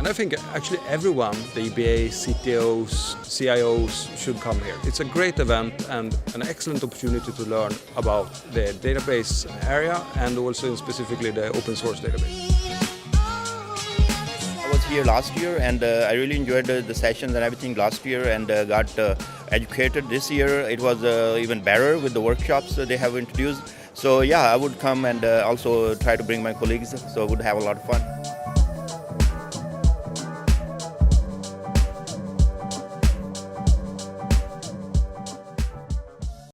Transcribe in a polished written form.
I think actually everyone, the DBA, CTOs, CIOs should come here. It's a great event and an excellent opportunity to learn about the database area and also specifically the open source database. I was here last year and I really enjoyed the sessions and everything last year and got educated. This year it was even better with the workshops they have introduced. So yeah, I would come and also try to bring my colleagues, so I would have a lot of fun.